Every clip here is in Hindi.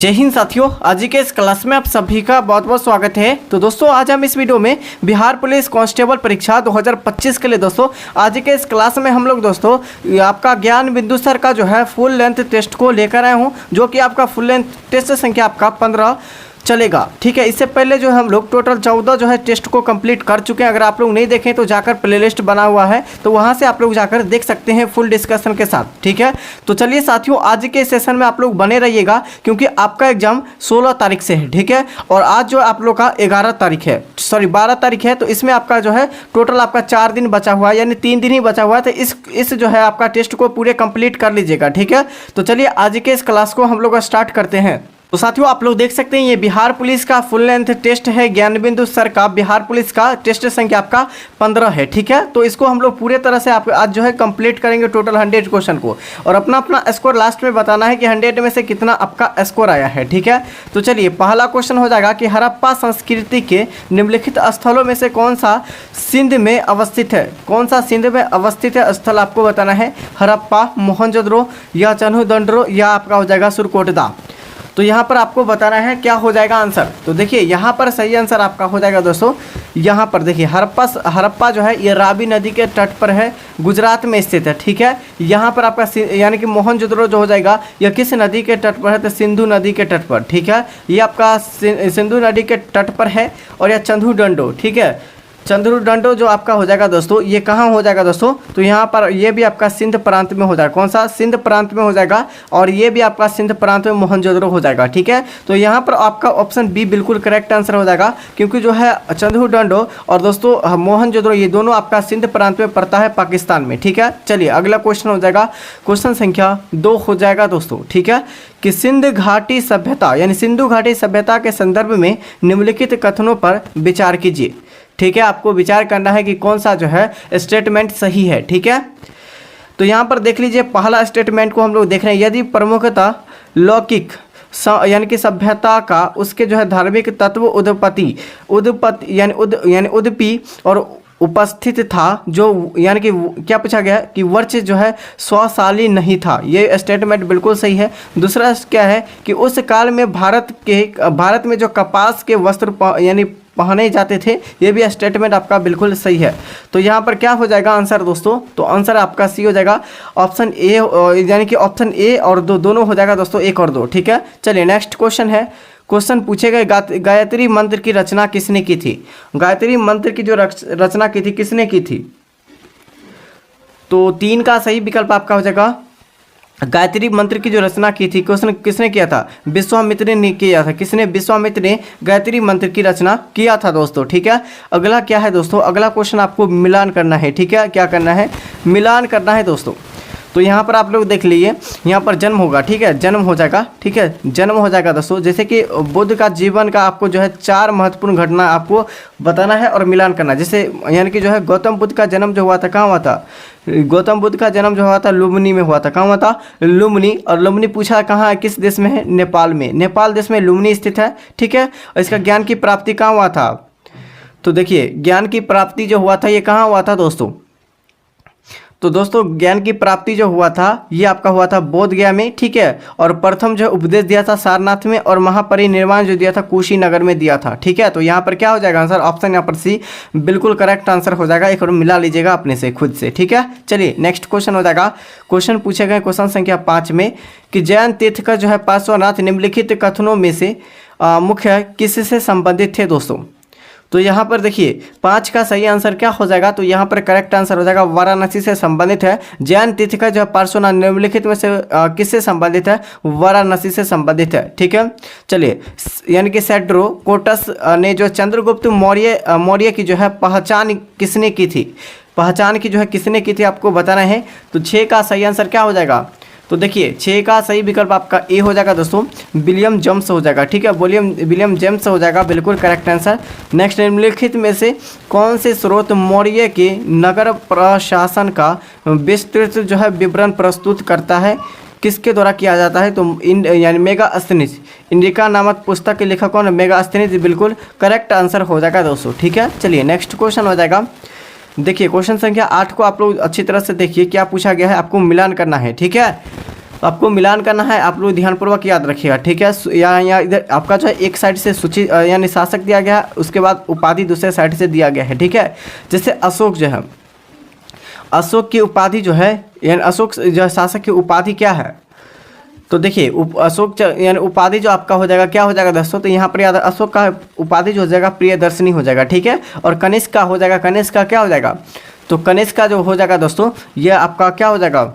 जय हिंद साथियों, आज की इस क्लास में आप सभी का बहुत बहुत स्वागत है। तो दोस्तों आज हम इस वीडियो में बिहार पुलिस कांस्टेबल परीक्षा 2025 के लिए दोस्तों आज के इस क्लास में हम लोग दोस्तों आपका ज्ञान बिंदु सर का जो है फुल लेंथ टेस्ट को लेकर आए हूँ, जो कि आपका फुल लेंथ टेस्ट संख्या आपका 15 चलेगा। ठीक है, इससे पहले जो हम लोग टोटल 14 जो है टेस्ट को कंप्लीट कर चुके हैं। अगर आप लोग नहीं देखें तो जाकर प्लेलिस्ट बना हुआ है, तो वहां से आप लोग जाकर देख सकते हैं फुल डिस्कशन के साथ। ठीक है, तो चलिए साथियों आज के सेशन में आप लोग बने रहिएगा, क्योंकि आपका एग्जाम 16 तारीख से है। ठीक है, और आज जो आप लोग का 11 तारीख है, सॉरी 12 तारीख है, तो इसमें आपका जो है टोटल आपका 4 दिन बचा हुआ है, यानी 3 दिन ही बचा हुआ है। तो इस जो है आपका टेस्ट को पूरे कंप्लीट कर लीजिएगा। ठीक है, तो चलिए आज के इस क्लास को हम लोग स्टार्ट करते हैं। तो साथियों आप लोग देख सकते हैं ये बिहार पुलिस का फुल लेंथ टेस्ट है, ज्ञान बिंदु सर का बिहार पुलिस का टेस्ट संख्या आपका 15 है। ठीक है, तो इसको हम लोग पूरे तरह से आप आज जो है कंप्लीट करेंगे टोटल 100 क्वेश्चन को, और अपना अपना स्कोर लास्ट में बताना है कि 100 में से कितना आपका स्कोर आया है। ठीक है, तो चलिए पहला क्वेश्चन हो जाएगा कि हड़प्पा संस्कृति के निम्नलिखित स्थलों में से कौन सा सिंध में अवस्थित है। कौन सा सिंध में अवस्थित है स्थल आपको बताना है। हड़प्पा, मोहनजोदड़ो या चन्हूदंडो या आपका हो जाएगा सुरकोटदा। तो यहाँ पर आपको बताना है क्या हो जाएगा आंसर। तो देखिए यहाँ पर सही आंसर आपका हो जाएगा दोस्तों, यहाँ पर देखिए हड़प्पा जो है ये रावी नदी के तट पर है, गुजरात में स्थित है। ठीक है, यहाँ पर आपका यानी कि मोहनजोदड़ो जो हो जाएगा यह किस नदी के तट पर है, तो सिंधु नदी के तट पर। ठीक है, ये आपका सिंधु नदी के तट पर है। और यह चन्हूदंडो, ठीक है, चंद्रदंडो जो आपका हो जाएगा दोस्तों, ये कहाँ हो जाएगा दोस्तों, तो यहाँ पर ये भी आपका सिंध प्रांत में हो जाएगा। कौन सा, सिंध प्रांत में हो जाएगा। और ये भी आपका सिंध प्रांत में मोहनजोदड़ो हो जाएगा। ठीक है, तो यहाँ पर आपका ऑप्शन बी बिल्कुल करेक्ट आंसर हो जाएगा, क्योंकि जो है चंद्रदंडो और दोस्तों मोहनजोदड़ो ये दोनों आपका सिंध प्रांत में पड़ता है पाकिस्तान में। ठीक है, चलिए अगला क्वेश्चन हो जाएगा, क्वेश्चन संख्या 2 हो जाएगा दोस्तों। ठीक है, कि सिंध घाटी सभ्यता यानी सिंधु घाटी सभ्यता के संदर्भ में निम्नलिखित कथनों पर विचार कीजिए। ठीक है, आपको विचार करना है कि कौन सा जो है स्टेटमेंट सही है। ठीक है, तो यहाँ पर देख लीजिए पहला स्टेटमेंट को हम लोग देख रहे हैं, यदि प्रमुखतः लौकिक यानी कि सभ्यता का उसके जो है धार्मिक तत्व उद्पत्ति यानी उद्पी और उपस्थित था, जो यानी कि क्या पूछा गया कि वर्ष जो है स्वशाली नहीं था। ये स्टेटमेंट बिल्कुल सही है। दूसरा क्या है कि उस काल में भारत में जो कपास के वस्त्र यानी पहने जाते थे, ये भी स्टेटमेंट आपका बिल्कुल सही है। तो यहाँ पर क्या हो जाएगा आंसर दोस्तों, तो आंसर आपका सी हो जाएगा, ऑप्शन ए, यानी कि ऑप्शन ए और दो दोनों हो जाएगा दोस्तों, 1 और 2। ठीक है, चलिए नेक्स्ट क्वेश्चन है। क्वेश्चन पूछे गए गायत्री मंत्र की रचना किसने की थी। गायत्री मंत्र की जो रचना की थी किसने की थी, तो 3 का सही विकल्प आपका हो जाएगा। गायत्री मंत्र की जो रचना की थी क्वेश्चन किसने किया था, विश्वामित्र ने किया था। किसने, विश्वामित्र ने गायत्री मंत्र की रचना किया था दोस्तों। ठीक है, अगला क्या है दोस्तों, अगला क्वेश्चन आपको मिलान करना है। ठीक है, क्या करना है, मिलान करना है दोस्तों। तो यहाँ पर आप लोग देख लीजिए, यहाँ पर जन्म होगा। ठीक है, जन्म हो जाएगा। ठीक है, जन्म हो जाएगा दोस्तों। जैसे कि बुद्ध का जीवन का आपको जो है 4 महत्वपूर्ण घटना आपको बताना है और मिलान करना। जैसे यानी कि जो है गौतम बुद्ध का जन्म जो हुआ था कहाँ हुआ था, गौतम बुद्ध का जन्म जो हुआ था लुम्बिनी में हुआ था। कहाँ हुआ था, लुम्बिनी। और लुम्बिनी पूछा कहाँ है, किस देश में है, नेपाल में। नेपाल देश में लुम्बिनी स्थित है। ठीक है, और इसका ज्ञान की प्राप्ति कहाँ हुआ था, तो देखिए ज्ञान की प्राप्ति जो हुआ था ये कहाँ हुआ था दोस्तों, तो दोस्तों ज्ञान की प्राप्ति जो हुआ था ये आपका हुआ था बोध गया में। ठीक है, और प्रथम जो उपदेश दिया था सारनाथ में, और महापरिनिर्वाण जो दिया था कुशीनगर में दिया था। ठीक है, तो यहाँ पर क्या हो जाएगा आंसर, ऑप्शन यहाँ पर सी बिल्कुल करेक्ट आंसर हो जाएगा। एक और मिला लीजिएगा अपने से खुद से। ठीक है, चलिए नेक्स्ट क्वेश्चन हो जाएगा। क्वेश्चन पूछे गए क्वेश्चन संख्या 5 में कि जैन तीर्थंकर जो है पार्श्वनाथ निम्नलिखित कथनों में से मुख्य किससे संबंधित थे दोस्तों। तो यहाँ पर देखिए 5 का सही आंसर क्या हो जाएगा, तो यहाँ पर करेक्ट आंसर हो जाएगा वाराणसी से संबंधित है। जैन तीर्थंकर जो है पार्श्वनाथ निम्नलिखित में से किससे संबंधित है, वाराणसी से संबंधित है। ठीक है, चलिए यानी कि सेड्रो कोटस ने जो चंद्रगुप्त मौर्य की जो है पहचान किसने की थी, पहचान की जो है किसने की थी आपको बताना है। तो 6 का सही आंसर क्या हो जाएगा, तो देखिए 6 का सही विकल्प आपका ए हो जाएगा दोस्तों, विलियम जेम्स हो जाएगा। ठीक है, विलियम जेम्स हो जाएगा बिल्कुल करेक्ट आंसर। नेक्स्ट, निम्नलिखित में से कौन से स्रोत मौर्य के नगर प्रशासन का विस्तृत जो है विवरण प्रस्तुत करता है, किसके द्वारा किया जाता है, तो यानी मेगास्थनीज, इंडिका नामक पुस्तक के लेखक कौन है, मेगास्थनीज बिल्कुल करेक्ट आंसर हो जाएगा दोस्तों। ठीक है, चलिए नेक्स्ट क्वेश्चन हो जाएगा। देखिए क्वेश्चन संख्या 8 को आप लोग अच्छी तरह से देखिए क्या पूछा गया है, आपको मिलान करना है। ठीक है, आपको मिलान करना है, आप लोग ध्यानपूर्वक याद रखिएगा, ठीक है। यहाँ इधर आपका जो है एक साइड से सूची यानी शासक दिया गया है, उसके बाद उपाधि दूसरे साइड से दिया गया है, ठीक है। जैसे अशोक जो है, अशोक की उपाधि जो है यानी अशोक जो शासक की उपाधि क्या है, तो देखिए अशोक यानी उपाधि जो आपका हो जाएगा क्या हो जाएगा दोस्तों, तो यहाँ पर याद अशोक का उपाधि जो हो जाएगा प्रियदर्शनी हो जाएगा, ठीक है। और कनिष्क का हो जाएगा, कनिष्क का क्या हो जाएगा, तो कनिष्क का जो हो जाएगा दोस्तों ये आपका क्या हो जाएगा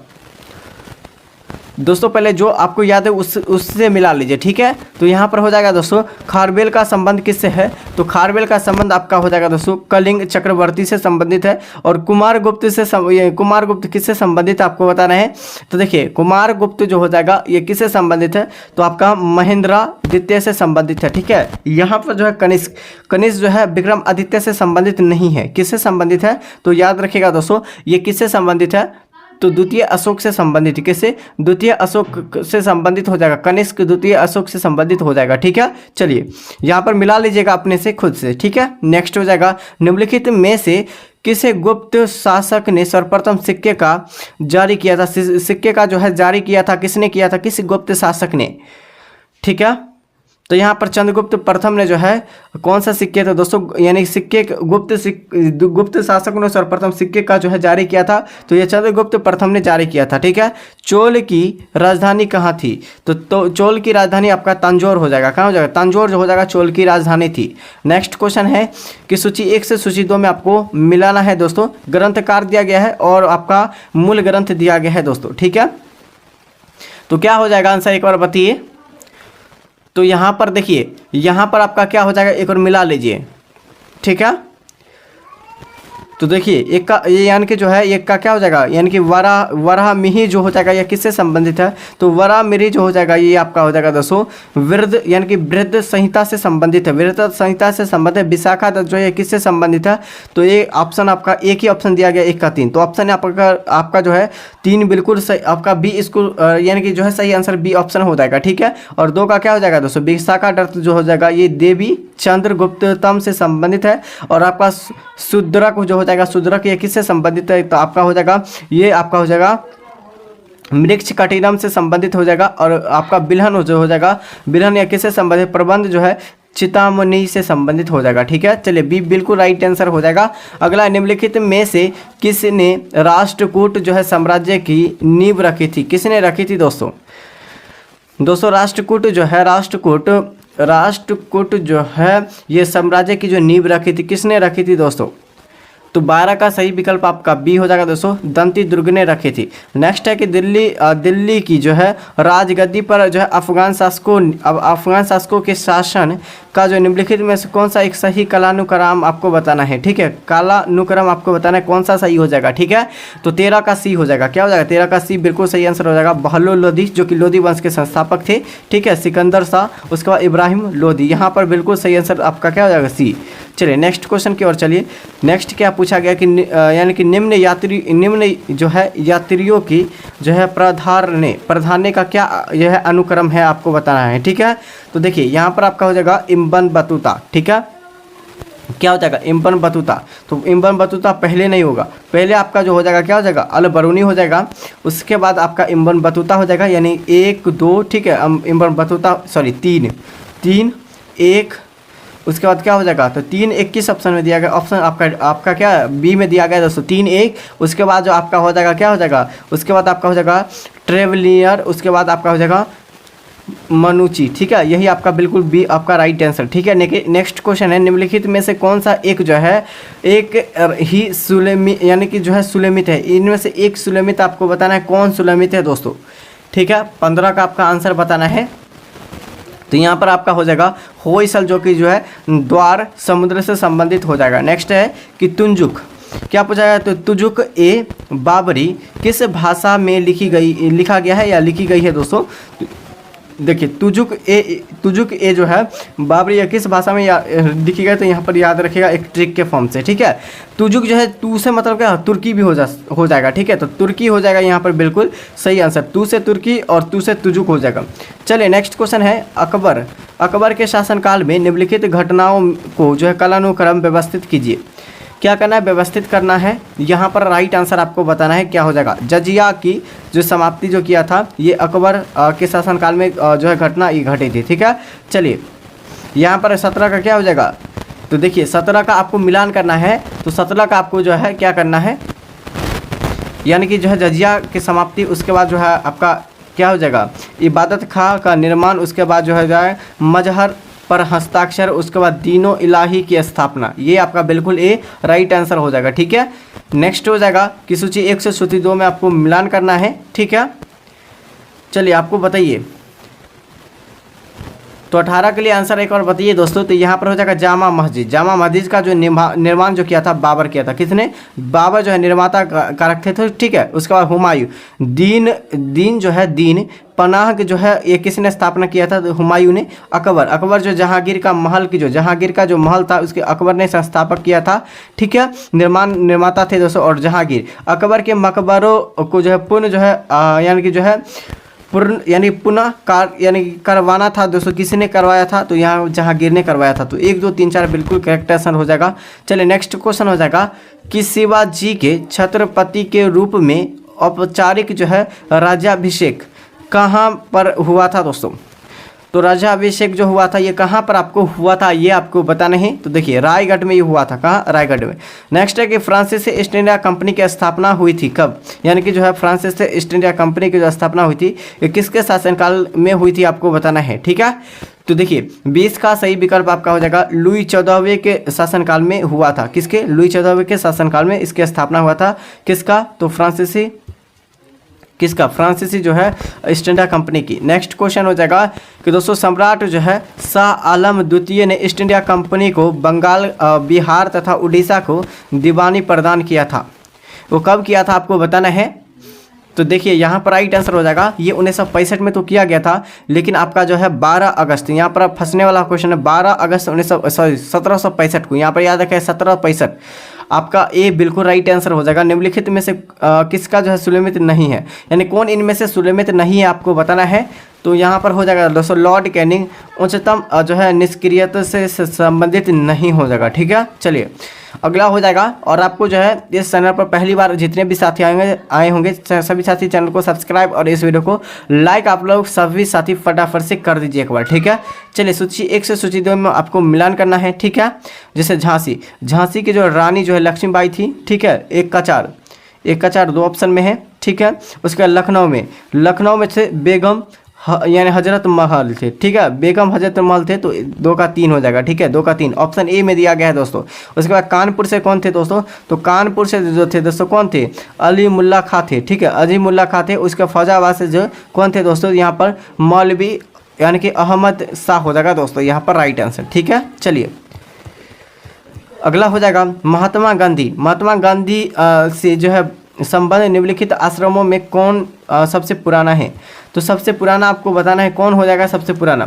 दोस्तों, पहले जो आपको याद है उससे मिला लीजिए, ठीक है। तो यहाँ पर हो जाएगा दोस्तों खारवेल का संबंध किससे है, तो खारवेल का संबंध आपका हो जाएगा दोस्तों कलिंग चक्रवर्ती से संबंधित है। और कुमारगुप्त से कुमारगुप्त किससे संबंधित आपको बताना है, तो देखिए कुमारगुप्त जो हो जाएगा ये किससे संबंधित है, तो आपका महेंद्र द्वितीय से संबंधित है, ठीक है। यहाँ पर जो है कनिष्क, कनिष्क जो है विक्रम आदित्य से संबंधित नहीं है, किससे संबंधित है, तो याद रखिएगा दोस्तों ये किससे संबंधित है, तो द्वितीय अशोक से संबंधित, किससे, द्वितीय अशोक से संबंधित हो जाएगा, कनिष्क द्वितीय अशोक से संबंधित हो जाएगा, ठीक है। चलिए यहाँ पर मिला लीजिएगा अपने से खुद से, ठीक है। नेक्स्ट हो जाएगा निम्नलिखित में से किसे गुप्त शासक ने सर्वप्रथम सिक्के का जारी किया था, सिक्के का जो है जारी किया था किसने किया था, किस गुप्त शासक ने, ठीक है। तो यहाँ पर चंद्रगुप्त प्रथम ने जो है कौन सा सिक्के थे दोस्तों, यानी सिक्के गुप्त शासक ने सर्वप्रथम सिक्के का जो है जारी किया था, तो ये चंद्रगुप्त प्रथम ने जारी किया था, ठीक है। चोल की राजधानी कहाँ थी, तो चोल की राजधानी आपका तंजौर हो जाएगा, कहाँ हो जाएगा, तंजौर जो हो जाएगा चोल की राजधानी थी। नेक्स्ट क्वेश्चन है कि सूची 1 से सूची 2 में आपको मिलाना है दोस्तों, ग्रंथकार दिया गया है और आपका मूल ग्रंथ दिया गया है दोस्तों, ठीक है। तो क्या हो जाएगा आंसर एक बार बताइए, तो यहाँ पर देखिए यहाँ पर आपका क्या हो जाएगा एक और मिला लीजिए, ठीक है। तो देखिए एक का ये यानी कि जो है एक का क्या हो जाएगा, यानी कि वराहमिहि जो हो जाएगा ये किससे संबंधित है, तो वराहमिहि जो हो जाएगा ये आपका हो जाएगा दोस्तों वृद्ध यानी कि वृद्ध संहिता से संबंधित है, वृद्ध संहिता से संबंधित है। विशाखा जो है किससे संबंधित है, तो ये ऑप्शन आपका एक ही ऑप्शन दिया गया 1 का 3, तो ऑप्शन आपका जो है 3 बिल्कुल सही, आपका बी स्कूल यानी कि जो है सही आंसर बी ऑप्शन हो जाएगा, ठीक है। और 2 का क्या हो जाएगा दोस्तों विशाखा दत्त जो हो जाएगा ये देवी चंद्रगुप्तम से संबंधित है। और आपका शूद्रक जो हो जाएगा, शूद्रक ये किससे संबंधित है, तो आपका हो जाएगा ये आपका हो जाएगा मृक्ष कटिनम से संबंधित हो जाएगा। और आपका बिल्हन जो हो जाएगा, बिल्हन या किससे संबंधित, प्रबंध जो है चितामणि से संबंधित हो जाएगा, ठीक है। चलिए बी बिल्कुल राइट आंसर हो जाएगा। अगला निम्नलिखित में से किसने राष्ट्रकूट जो है साम्राज्य की नींव रखी थी, किसने रखी थी दोस्तों राष्ट्रकूट जो है राष्ट्रकूट जो है ये साम्राज्य की जो नींव रखी थी किसने रखी थी दोस्तों, तो 12 का सही विकल्प आपका बी हो जाएगा दोस्तों दंती दुर्ग ने रखी थी। नेक्स्ट है कि दिल्ली की जो है राजगद्दी पर जो है अफगान शासकों के शासन का जो निम्नलिखित में से कौन सा एक सही कालानुक्रम आपको बताना है, ठीक है। कालानुक्रम आपको बताना है कौन सा सही हो जाएगा, ठीक है। तो 13 का सी हो जाएगा, क्या हो जाएगा 13 का सी बिल्कुल सही आंसर हो जाएगा। बहलोल लोधी जो कि लोधी वंश के संस्थापक थे, ठीक है, सिकंदर शाह, उसके बाद इब्राहिम लोधी, यहाँ पर बिल्कुल सही आंसर आपका क्या हो जाएगा सी। चलिए नेक्स्ट क्वेश्चन की ओर चलिए। नेक्स्ट क्या पूछा गया कि यानी कि निम्न जो है यात्रियों की जो है प्राधान्य का क्या यह अनुक्रम है आपको बताना है, ठीक है। तो देखिए यहाँ पर आपका हो जाएगा इब्न बतूता, ठीक है, क्या हो जाएगा इब्न बतूता, तो इब्न बतूता पहले नहीं होगा, पहले आपका जो हो जाएगा क्या हो जाएगा अल बरूनी हो जाएगा, उसके बाद आपका इब्न बतूता हो जाएगा, यानी 1 2 ठीक है, इब्न बतूता सॉरी 3 1, उसके बाद क्या हो जाएगा, तो 3 1 किस ऑप्शन में दिया गया, ऑप्शन आपका क्या बी में दिया गया दोस्तों 3 1, उसके बाद जो आपका हो जाएगा क्या हो जाएगा, उसके बाद आपका हो जाएगा ट्रेवलियर, उसके बाद आपका हो जाएगा मनुची, ठीक है, यही आपका बिल्कुल बी आपका राइट आंसर, ठीक है। नेक्स्ट क्वेश्चन है निम्नलिखित में से कौन सा एक जो है एक ही सुलेमी यानी कि जो है सुलेमित है, इनमें से एक सुलेमित आपको बताना है कौन सुलेमित है दोस्तों, ठीक है। 15 का आपका आंसर बताना है, तो यहाँ पर आपका हो जाएगा होयसल जो कि जो है द्वार समुद्र से संबंधित हो जाएगा। नेक्स्ट है कि तुंजुक, क्या पूछा गया, तो तुजुक ए बाबरी किस भाषा में लिखा गया है या लिखी गई है दोस्तों, देखिए तुजुक ए जो है बाबरी या किस भाषा में लिखी गई, तो यहाँ पर याद रखिएगा एक ट्रिक के फॉर्म से, ठीक है। तुजुक जो है तू से मतलब क्या तुर्की भी हो जाएगा, ठीक है, तो तुर्की हो जाएगा यहाँ पर बिल्कुल सही आंसर, तू से तुर्की और तू से तुजुक हो जाएगा। चलिए नेक्स्ट क्वेश्चन है अकबर के शासनकाल में निम्नलिखित घटनाओं को जो है कालानुक्रम व्यवस्थित कीजिए, क्या करना है, व्यवस्थित करना है। यहाँ पर राइट आंसर आपको बताना है क्या हो जाएगा। जजिया की जो समाप्ति जो किया था ये अकबर के शासनकाल में जो है घटना ये घटी थी। ठीक है, चलिए यहाँ पर 17 का क्या हो जाएगा, तो देखिए 17 का आपको मिलान करना है, तो 17 का आपको जो है क्या करना है, यानी कि जो है जजिया की समाप्ति, उसके बाद जो है आपका क्या हो जाएगा, इबादत खाह का निर्माण, उसके बाद जो है मजहर पर हस्ताक्षर, उसके बाद दीनो इलाही की स्थापना। ये आपका बिल्कुल ए राइट आंसर हो जाएगा। ठीक है, नेक्स्ट हो जाएगा कि सूची 1 से सूची 2 में आपको मिलान करना है। ठीक है, चलिए आपको बताइए, तो 18 के लिए आंसर एक और बताइए दोस्तों। तो यहाँ पर हो जाएगा जामा मस्जिद। जामा मस्जिद का जो निर्माण जो किया था बाबर किया था। किसने, बाबर जो है निर्माता कारक थे। ठीक है, उसके बाद हुमायूं। दीन जो है दीन पनाह जो है ये किसने स्थापना किया था, तो हुमायूं ने। अकबर जो जहांगीर का जो महल था उसके अकबर ने संस्थापक किया था। ठीक है, निर्माता थे दोस्तों। और जहांगीर अकबर के मकबरों को जो है पुनः जो है यानी कि जो है पुनः करवाना था दोस्तों। किसी ने करवाया था, तो यहाँ जहांगीर ने करवाया था। तो 1 2 3 4 बिल्कुल करेक्ट आंसर हो जाएगा। चलिए नेक्स्ट क्वेश्चन हो जाएगा कि शिवाजी के छत्रपति के रूप में औपचारिक जो है राज्याभिषेक कहाँ पर हुआ था दोस्तों। तो राज्याभिषेक जो हुआ था ये कहाँ पर आपको हुआ था, ये आपको बताना है। तो देखिए रायगढ़ में ये हुआ था। कहाँ, रायगढ़ में। नेक्स्ट है कि फ्रांसीसी ईस्ट इंडिया कंपनी की स्थापना हुई थी कब, यानी कि जो है फ्रांसीसी ईस्ट इंडिया कंपनी की जो स्थापना हुई थी ये किसके शासनकाल में हुई थी, आपको बताना है। ठीक है, तो देखिए 20 का सही विकल्प आपका हो जाएगा लुई 14वें के शासनकाल में हुआ था। किसके, लुई 14वें के शासनकाल में इसकी स्थापना हुआ था। किसका, तो फ्रांसीसी जो है ईस्ट इंडिया कंपनी की। नेक्स्ट क्वेश्चन हो जाएगा कि दोस्तों सम्राट जो है शाह आलम द्वितीय ने ईस्ट इंडिया कंपनी को बंगाल, बिहार तथा उड़ीसा को दीवानी प्रदान किया था। वो कब किया था आपको बताना है। तो देखिए यहाँ पर राइट आंसर हो जाएगा ये 1965 में तो किया गया था, लेकिन आपका जो है 12 अगस्त, यहाँ पर फंसने वाला क्वेश्चन है 12 अगस्त 1765 को। यहाँ पर याद रखें 1765 आपका ए बिल्कुल राइट आंसर हो जाएगा। निम्नलिखित में से किसका जो है सुलेमित नहीं है, यानी कौन इनमें से सुलेमित नहीं है आपको बताना है। तो यहाँ पर हो जाएगा दोस्तों लॉर्ड कैनिंग उच्चतम जो है निष्क्रियता से संबंधित नहीं हो जाएगा। ठीक है, चलिए अगला हो जाएगा। और आपको जो है इस चैनल पर पहली बार जितने भी साथी आए होंगे सभी साथी चैनल को सब्सक्राइब और इस वीडियो को लाइक आप लोग सभी साथी फटाफट से कर दीजिए एक बार। ठीक है, चलिए सूची 1 से सूची 2 में आपको मिलान करना है। ठीक है, जैसे झांसी की जो रानी जो है लक्ष्मीबाई थी। ठीक है, 1 का 4 2 ऑप्शन में है। ठीक है, उसके बाद लखनऊ में थे बेगम यानी हजरत महल थे। ठीक है, बेगम हजरत महल थे, तो 2 का 3 हो जाएगा। ठीक है, 2 का 3 ऑप्शन ए में दिया गया है दोस्तों। उसके बाद कानपुर से कौन थे दोस्तों, तो कानपुर से जो थे दोस्तों कौन थे, अली मुल्ला खां थे। ठीक है, अली मुल्ला खां थे। उसके फौजाबाद से जो कौन थे दोस्तों, यहाँ पर मौलवी यानी कि अहमद शाह हो जाएगा दोस्तों यहाँ पर राइट आंसर। ठीक है, चलिए अगला हो जाएगा महात्मा गांधी से जो है संबंध निम्नलिखित आश्रमों में कौन सबसे पुराना है। तो सबसे पुराना आपको बताना है कौन हो जाएगा सबसे पुराना,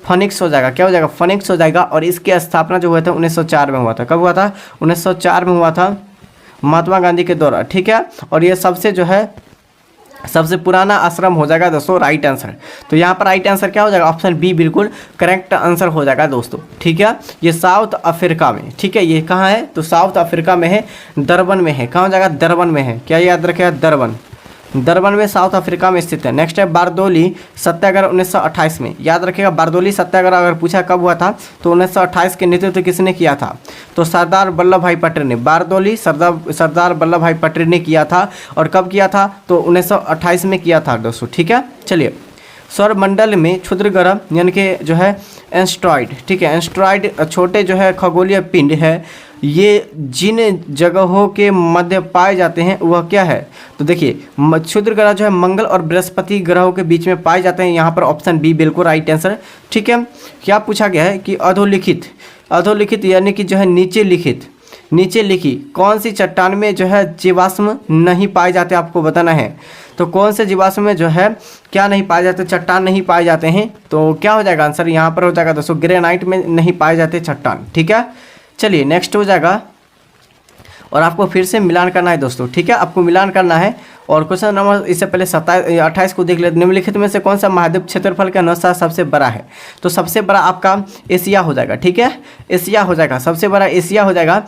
फनिक्स हो जाएगा। क्या हो जाएगा, फनिक्स हो जाएगा। और इसकी स्थापना जो हुआ था 1904 में हुआ था। कब हुआ था, 1904 में हुआ था महात्मा गांधी के द्वारा। ठीक है, और ये सबसे जो है सबसे पुराना आश्रम हो जाएगा दोस्तों राइट आंसर। तो यहाँ पर राइट आंसर क्या हो जाएगा, ऑप्शन बी बिल्कुल करेक्ट आंसर हो जाएगा दोस्तों। ठीक है, ये साउथ अफ्रीका में। ठीक है, ये कहाँ है, तो साउथ अफ्रीका में है, दरबन में है। कहाँ हो जाएगा, दरबन में है। क्या याद रखेगा, दरबन में साउथ अफ्रीका में स्थित है। नेक्स्ट है बारदोली सत्याग्रह 1928 में। याद रखिएगा बारदोली सत्याग्रह अगर पूछा कब हुआ था तो 1928 के नेतृत्व किसने किया था, तो सरदार वल्लभ भाई पटेल ने। बारदोली सरदार वल्लभ भाई पटेल ने किया था। और कब किया था, तो 1928 में किया था दोस्तों। ठीक है, चलिए सौरमंडल में क्षुद्र ग्रह यानी कि जो है एस्ट्रॉइड। ठीक है, एस्ट्रॉइड छोटे जो है खगोलीय पिंड है, ये जिन जगहों के मध्य पाए जाते हैं वह क्या है, तो देखिए क्षुद्र ग्रह जो है मंगल और बृहस्पति ग्रहों के बीच में पाए जाते हैं। यहाँ पर ऑप्शन बी बिल्कुल राइट आंसर। ठीक है, क्या पूछा गया है कि अधोलिखित यानी कि जो है नीचे लिखी कौन सी चट्टान में जो है जीवाश्म नहीं पाए जाते, आपको बताना है। तो कौन से जीवाश्म में जो है क्या नहीं पाए जाते, चट्टान नहीं पाए जाते हैं, तो क्या हो जाएगा आंसर यहाँ पर हो जाएगा दोस्तों ग्रेनाइट में नहीं पाए जाते चट्टान। ठीक है, चलिए नेक्स्ट हो जाएगा और आपको फिर से मिलान करना है दोस्तों। ठीक है, आपको मिलान करना है और क्वेश्चन नंबर इससे पहले 28 को देख लेते। निम्नलिखित में से कौन सा महाद्वीप क्षेत्रफल के अनुसार सबसे बड़ा है? तो सबसे बड़ा आपका एशिया हो जाएगा, ठीक है, एशिया हो जाएगा, सबसे बड़ा एशिया हो जाएगा।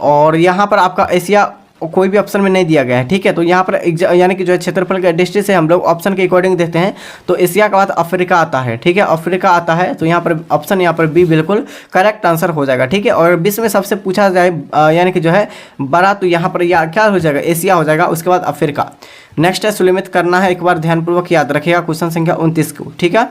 और यहाँ पर आपका एशिया कोई भी ऑप्शन में नहीं दिया गया है, ठीक है। तो यहाँ पर यानी कि जो है क्षेत्रफल के दृष्टि से हम लोग ऑप्शन के अकॉर्डिंग देखते हैं तो एशिया के बाद अफ्रीका आता है, ठीक है, अफ्रीका आता है। तो यहाँ पर ऑप्शन यहाँ पर बी बिल्कुल करेक्ट आंसर हो जाएगा, ठीक है। और विश्व में सबसे पूछा जाए यानी कि जो है बड़ा, तो यहाँ पर यह क्या हो जाएगा? एशिया हो जाएगा, उसके बाद अफ्रीका। नेक्स्ट है सुलिमित करना है, एक बार ध्यानपूर्वक याद रखिएगा क्वेश्चन संख्या 29 को, ठीक है।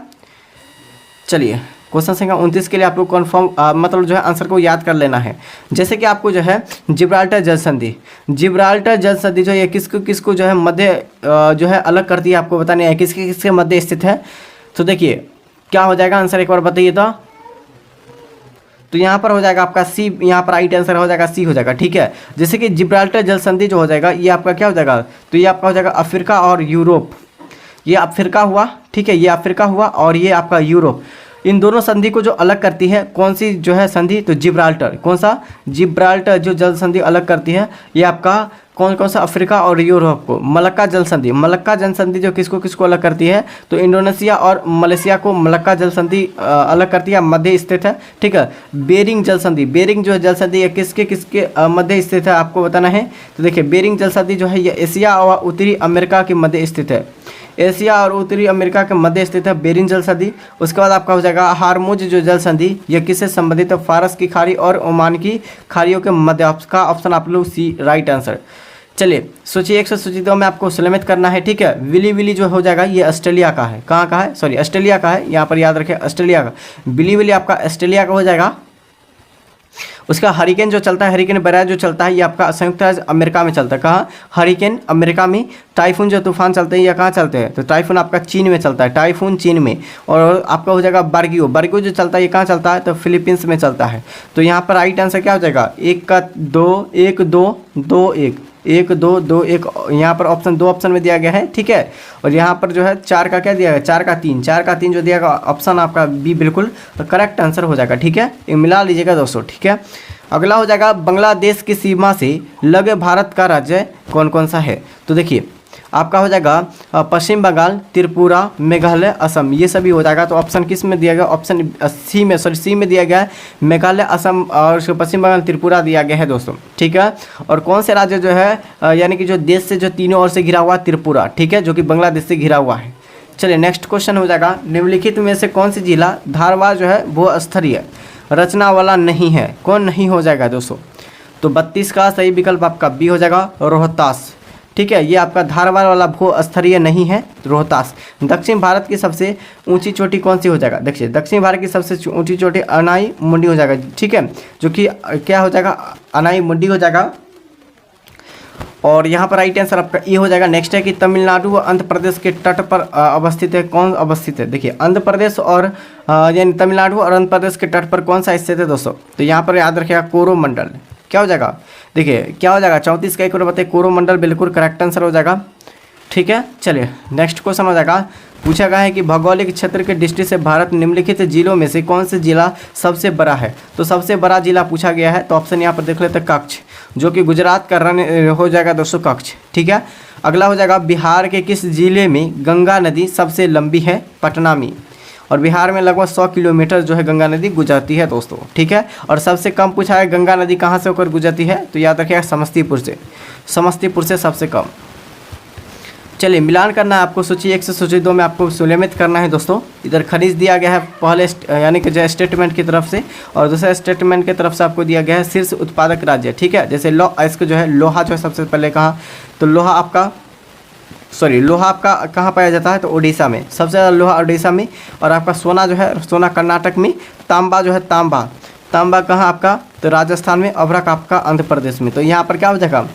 चलिए क्वेश्चन संख्या 29 के लिए आप लोग कन्फर्म मतलब जो है आंसर को याद कर लेना है। जैसे कि आपको जो है जिब्राल्टर जल संधि, जिब्राल्टर जल संधि जो है किसको किसको जो है मध्य जो है अलग करती है, आपको बताने है किसके किसके मध्य स्थित है। तो देखिए क्या हो जाएगा आंसर, एक बार बताइए तो यहाँ पर हो जाएगा आपका सी, यहाँ पर राइट आंसर हो जाएगा सी हो जाएगा, ठीक है। जैसे कि जिब्राल्टर जल संधि जो हो जाएगा ये आपका क्या हो जाएगा? तो ये आपका हो जाएगा अफ्रीका और यूरोप, ये अफ्रीका हुआ, ठीक है, ये अफ्रीका हुआ और ये आपका यूरोप। इन दोनों संधि को जो अलग करती है कौन सी जो है संधि? तो जिब्राल्टर, कौन सा? जिब्राल्टर जो जल संधि अलग करती है ये आपका कौन कौन सा? अफ्रीका और यूरोप को। मलक्का जल संधि, मलक्का जल संधि जो किसको किसको अलग करती है? तो इंडोनेशिया और मलेशिया को मलक्का जल संधि अलग करती है, मध्य स्थित है, ठीक है। बेरिंग जल संधि, बेरिंग जो है जल संधि ये किसके किसके मध्य स्थित है आपको बताना है। तो देखिए बेरिंग जल संधि जो है ये एशिया और उत्तरी अमेरिका के मध्य स्थित है, एशिया और उत्तरी अमेरिका के मध्य स्थित है बेरिंग जल संधि। उसके बाद आपका हो जाएगा हार्मुज जो जल संधि, यह किससे संबंधित है? फारस की खाड़ी और ओमान की खाड़ियों के मध्य का ऑप्शन आप लोग सी राइट आंसर। चलिए सोचिए 100 में आपको सुलमित करना है, ठीक है। विली विली जो हो जाएगा ये ऑस्ट्रेलिया का है, कहाँ का है? सॉरी ऑस्ट्रेलिया का है, यहाँ पर याद रखें ऑस्ट्रेलिया का। विली विली आपका ऑस्ट्रेलिया का हो जाएगा। उसका हरिकेन जो चलता है, हरिकेन बराज जो चलता है ये आपका संयुक्त राज्य अमेरिका में चलता है, कहाँ? हरिकेन अमेरिका में। टाइफून जो तूफान चलते हैं ये कहाँ चलते हैं? तो टाइफून आपका चीन में चलता है, टाइफून चीन में। और आपका हो जाएगा बारगियो, बारगियो जो चलता है ये कहाँ चलता है? तो फिलीपींस में चलता है। तो यहाँ पर राइट आंसर क्या हो जाएगा? 1 का 2 1 2 2 1 1 2 2 1, यहाँ पर ऑप्शन 2 ऑप्शन में दिया गया है, ठीक है। और यहाँ पर जो है 4 का क्या दिया गया? 4 का 3, 4 का 3 जो दिया गया ऑप्शन आपका बी बिल्कुल करेक्ट आंसर हो जाएगा, ठीक है। ये मिला लीजिएगा दोस्तों, ठीक है। अगला हो जाएगा बांग्लादेश की सीमा से लगे भारत का राज्य कौन कौन सा है? तो देखिए आपका हो जाएगा पश्चिम बंगाल, त्रिपुरा, मेघालय, असम, ये सभी हो जाएगा। तो ऑप्शन किस में दिया गया? ऑप्शन सी में, सॉरी सी में दिया गया है मेघालय, असम और पश्चिम बंगाल, त्रिपुरा दिया गया है दोस्तों, ठीक है। और कौन से राज्य जो है यानी कि जो देश से जो तीनों ओर से घिरा हुआ त्रिपुरा, ठीक है, जो कि बांग्लादेश से घिरा हुआ है। चलिए नेक्स्ट क्वेश्चन हो जाएगा निम्नलिखित में से कौन सी जिला धारवाड़ जो है भूस्तरीय रचना वाला नहीं है? कौन नहीं हो जाएगा दोस्तों? तो 32 का सही विकल्प आपका बी हो जाएगा रोहतास, ठीक है। ये आपका धारवाड़ वाला भूस्तरीय नहीं है, रोहतास। दक्षिण भारत की सबसे ऊंची चोटी कौन सी हो जाएगा? देखिए दक्षिण भारत की सबसे ऊंची चोटी अनाई मुंडी हो जाएगा, ठीक है, जो कि क्या हो जाएगा? अनाई मुंडी हो जाएगा। और यहाँ पर राइट आंसर आपका ये हो जाएगा। नेक्स्ट है कि तमिलनाडु व आंध्र प्रदेश के तट पर अवस्थित है, कौन अवस्थित है? देखिए आंध्र प्रदेश और यानी तमिलनाडु और आंध्र प्रदेश के तट पर कौन सा स्थित है दोस्तों? तो यहाँ पर याद रखिएगा कोरोमंडल, क्या हो जाएगा? देखिए क्या हो जाएगा? 34 का एक और बताइए, कोरोमंडल बिल्कुल करेक्ट आंसर हो जाएगा, ठीक है। चलिए नेक्स्ट क्वेश्चन हो जाएगा। पूछा गया है कि भौगोलिक क्षेत्र के दृष्टि से भारत निम्नलिखित जिलों में से कौन से जिला सबसे बड़ा है? तो सबसे बड़ा जिला पूछा गया है, तो ऑप्शन यहाँ पर देख लेते हैं कच्छ, जो कि गुजरात का रन हो जाएगा दोस्तों, कच्छ, ठीक है। अगला हो जाएगा बिहार के किस जिले में गंगा नदी सबसे लंबी है? पटना में। और बिहार में लगभग 100 किलोमीटर जो है गंगा नदी गुजरती है दोस्तों, ठीक है। और सबसे कम पूछा है गंगा नदी कहाँ से होकर गुजरती है? तो याद रखिएगा समस्तीपुर से, समस्तीपुर से सबसे कम। चलिए मिलान करना है आपको, सोचिए 102 में आपको सुलमित करना है दोस्तों। इधर खनिज दिया गया है पहले यानी कि जो स्टेटमेंट की तरफ से, और दूसरे स्टेटमेंट की तरफ से आपको दिया गया है शीर्ष उत्पादक राज्य, ठीक है। जैसे इसको जो है लोहा जो है सबसे पहले कहा, तो लोहा आपका कहाँ पाया जाता है? तो उड़ीसा में, सबसे ज़्यादा लोहा उड़ीसा में। और आपका सोना जो है, सोना कर्नाटक में। तांबा जो है, तांबा कहाँ आपका? तो राजस्थान में। अभ्रक आपका आंध्र प्रदेश में। तो यहाँ पर क्या हो जाएगा?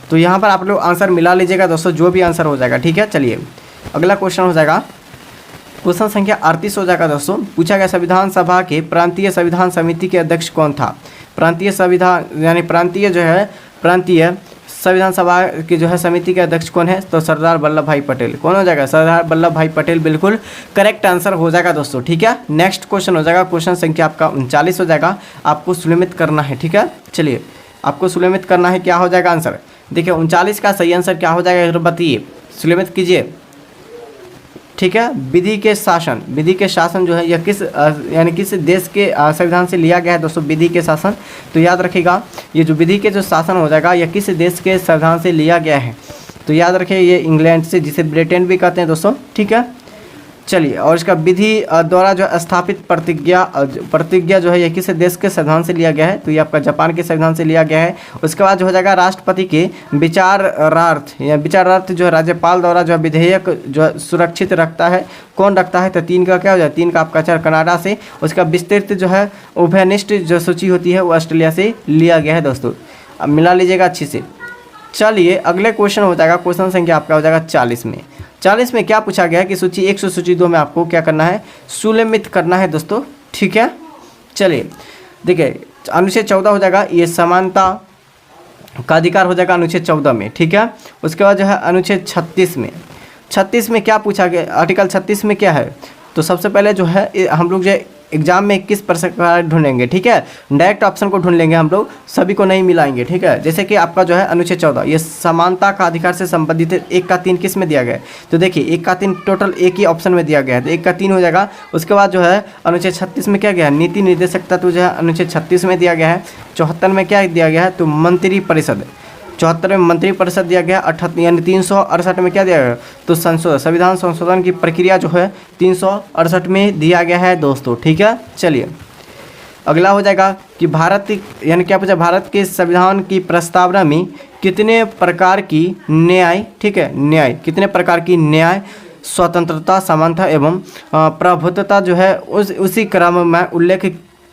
तो यहाँ पर आप लोग आंसर मिला लीजिएगा दोस्तों, जो भी आंसर हो जाएगा, ठीक है। चलिए अगला क्वेश्चन हो जाएगा, क्वेश्चन संख्या 38 हो जाएगा दोस्तों। पूछा गया संविधान सभा के प्रांतीय संविधान समिति के अध्यक्ष कौन था? प्रांतीय संविधान सभा की जो है समिति के अध्यक्ष कौन है? तो सरदार वल्लभ भाई पटेल। कौन हो जाएगा? सरदार वल्लभ भाई पटेल बिल्कुल करेक्ट आंसर हो जाएगा दोस्तों, ठीक है। नेक्स्ट क्वेश्चन हो जाएगा, क्वेश्चन संख्या आपका 39 हो जाएगा। आपको सुलमित करना है, ठीक है। चलिए आपको सुलमित करना है, क्या हो जाएगा आंसर? देखिए 39 का सही आंसर क्या हो जाएगा बताइए। सुलमित कीजिए। ठीक है, विधि के शासन जो है यह किस यानी किस देश के संविधान से लिया गया है दोस्तों, विधि के शासन। तो याद रखिएगा ये जो विधि के जो शासन हो जाएगा यह किस देश के संविधान से लिया गया है, तो याद रखिए ये इंग्लैंड से, जिसे ब्रिटेन भी कहते हैं दोस्तों। ठीक है, चलिए, और इसका विधि द्वारा जो स्थापित प्रतिज्ञा जो है ये किस देश के संविधान से लिया गया है, तो ये आपका जापान के संविधान से लिया गया है। उसके बाद जो हो जाएगा राष्ट्रपति के विचारार्थ जो है राज्यपाल द्वारा जो विधेयक जो सुरक्षित रखता है, कौन रखता है, तो 3 का क्या हो जाए, 3 का आपका 4 कनाडा से। उसका विस्तृत जो है उभयनिष्ठ जो सूची होती है वो ऑस्ट्रेलिया से लिया गया है दोस्तों। अब मिला लीजिएगा अच्छी से। चलिए अगले क्वेश्चन हो जाएगा, क्वेश्चन संख्या आपका हो जाएगा 40 में। 40 में क्या पूछा गया है कि सूची 1 से सूची 2 में आपको क्या करना है, सुलमित करना है दोस्तों। ठीक है, चलिए देखिए अनुच्छेद 14 हो जाएगा, ये समानता का अधिकार हो जाएगा अनुच्छेद 14 में। ठीक है, उसके बाद जो है अनुच्छेद 36 में क्या पूछा गया, आर्टिकल 36 में क्या है, तो सबसे पहले जो है हम लोग जो एग्जाम में किस प्रकार ढूंढेंगे। ठीक है, डायरेक्ट ऑप्शन को ढूंढ लेंगे हम लोग, सभी को नहीं मिलाएंगे। ठीक है, जैसे कि आपका जो है अनुच्छेद 14 ये समानता का अधिकार से संबंधित 1 का 3 किस में दिया गया है, तो देखिए 1 का 3 टोटल एक ही ऑप्शन में दिया गया है, तो 1 का 3 हो जाएगा। उसके बाद जो है अनुच्छेद 36 में क्या गया है, नीति निर्देशक तत्व जो है अनुच्छेद 36 में दिया गया है। 74 में क्या दिया गया है, तो मंत्री परिषद, 74 में मंत्री परिषद दिया गया। 78 यानी 368 में क्या दिया गया, तो संविधान संशोधन की प्रक्रिया जो है 368 में दिया गया है दोस्तों। ठीक है, चलिए अगला हो जाएगा कि भारत यानी क्या पूछा, भारत के संविधान की प्रस्तावना में कितने प्रकार की न्याय, ठीक है न्याय, कितने प्रकार की न्याय, स्वतंत्रता, समानता एवं प्रभुत्वता जो है उसी क्रम में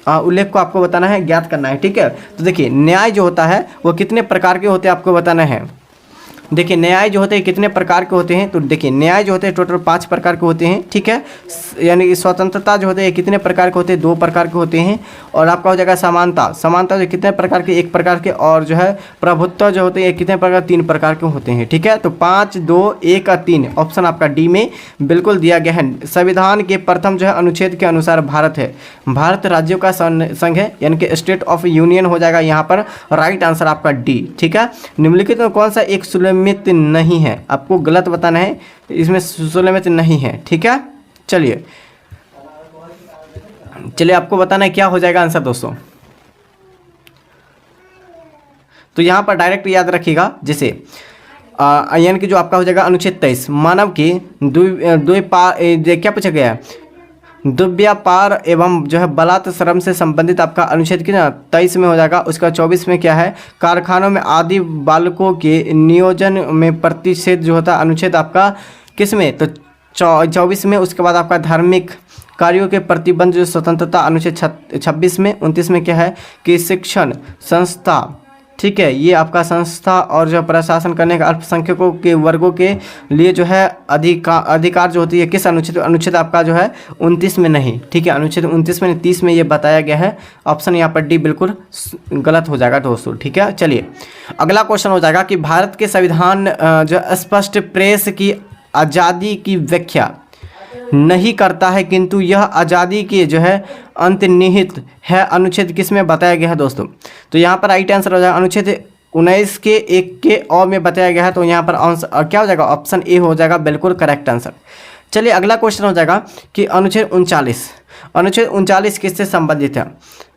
उल्लेख को आपको बताना है, ज्ञात करना है। ठीक है, तो देखिए न्याय जो होता है वो कितने प्रकार के होते हैं आपको बताना है। देखिए न्याय जो होते हैं कितने प्रकार के होते हैं, तो देखिए न्याय जो होते हैं टोटल 5 प्रकार के होते हैं। ठीक है, यानी कि स्वतंत्रता जो होते हैं कितने प्रकार के होते हैं, 2 प्रकार के होते हैं। और आपका हो जाएगा समानता जो कितने प्रकार के, 1 प्रकार के। और जो है प्रभुत्व जो होते हैं कितने प्रकार, 3 प्रकार के होते हैं। ठीक है, तो 5, 2, 1 और 3 ऑप्शन आपका डी में बिल्कुल दिया गया है। संविधान के प्रथम जो है अनुच्छेद के अनुसार भारत है, भारत राज्यों का संघ है, यानी कि स्टेट ऑफ यूनियन हो जाएगा यहाँ पर, राइट आंसर आपका डी। ठीक है, निम्नलिखित में कौन सा एक सुलमित नहीं है, आपको गलत बताना है, इसमें सुलमित नहीं है। ठीक है, चलिए आपको बताना है क्या हो जाएगा आंसर दोस्तों। तो यहां पर डायरेक्ट याद रखिएगा, जैसे यानी कि जो आपका हो जाएगा अनुच्छेद 23 मानव की क्या पूछा गया है, दुर्व्यापार एवं जो है बलात्कार श्रम से संबंधित आपका अनुच्छेद कितना 23 में हो जाएगा। उसका 24 में क्या है, कारखानों में आदि बालकों के नियोजन में प्रतिषेध जो होता है अनुच्छेद आपका किस में, तो 24 में। उसके बाद आपका धार्मिक कार्यों के प्रतिबंध जो स्वतंत्रता अनुच्छेद 26 में। 29 में क्या है कि शिक्षण संस्था, ठीक है ये आपका संस्था और जो प्रशासन करने का अल्पसंख्यकों के वर्गों के लिए जो है अधिकार जो होती है किस अनुच्छेद आपका जो है 29 में नहीं। ठीक है, अनुच्छेद 29 में 30 में ये बताया गया है। ऑप्शन यहाँ पर डी बिल्कुल गलत हो जाएगा दोस्तों। ठीक है, चलिए अगला क्वेश्चन हो जाएगा कि भारत के संविधान जो स्पष्ट प्रेस की आज़ादी की व्याख्या नहीं करता है, किंतु यह आज़ादी के जो है अंतर्निहित है, अनुच्छेद किस में बताया गया है दोस्तों। तो यहाँ पर राइट आंसर हो जाएगा अनुच्छेद 19 के 1 के अ में बताया गया है। तो यहाँ पर आंसर क्या हो जाएगा, ऑप्शन ए हो जाएगा बिल्कुल करेक्ट आंसर। चलिए अगला क्वेश्चन हो जाएगा कि अनुच्छेद 39 किससे संबंधित है।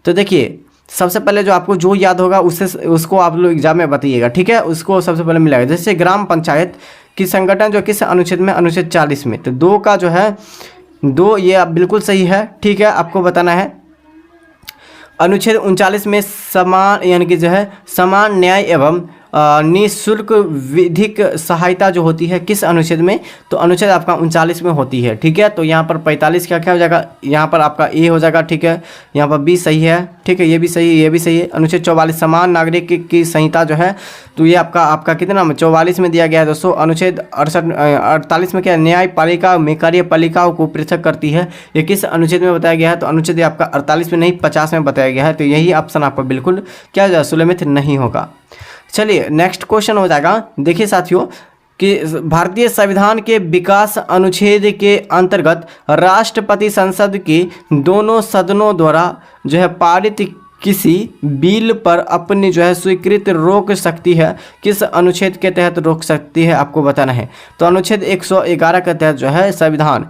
तो देखिए सबसे पहले जो आपको जो याद होगा उसको आप लोग एग्जाम में बताइएगा। ठीक है, उसको सबसे पहले मिलाएगा। जैसे ग्राम पंचायत की संगठन जो किस अनुच्छेद में, अनुच्छेद 40 में। तो 2 का जो है 2 ये आप बिल्कुल सही है। ठीक है, आपको बताना है अनुच्छेद 39 में समान यानी कि जो है समान न्याय एवं निःशुल्क विधिक सहायता जो होती है किस अनुच्छेद में, तो अनुच्छेद आपका 39 में होती है। ठीक है, तो यहाँ पर 45 क्या हो जाएगा, यहाँ पर आपका ए हो जाएगा। ठीक है, यहाँ पर बी सही है। ठीक है, ये भी सही है, ये भी सही है। अनुच्छेद 44 समान नागरिक की संहिता जो है, तो ये आपका कितना 44 में दिया गया है दोस्तों। अनुच्छेद 48 में क्या, न्यायपालिका में कार्यपालिकाओं को पृथक करती है, ये किस अनुच्छेद में बताया गया है, तो अनुच्छेद आपका 48 में नहीं 50 में बताया गया है। तो यही ऑप्शन आपका बिल्कुल क्या जाए सुलमित नहीं होगा। चलिए नेक्स्ट क्वेश्चन हो जाएगा। देखिए साथियों कि भारतीय संविधान के विकास अनुच्छेद के अंतर्गत राष्ट्रपति संसद के दोनों सदनों द्वारा जो है पारित किसी बिल पर अपनी जो है स्वीकृति रोक सकती है, किस अनुच्छेद के तहत रोक सकती है आपको बताना है। तो अनुच्छेद 111 के तहत जो है संविधान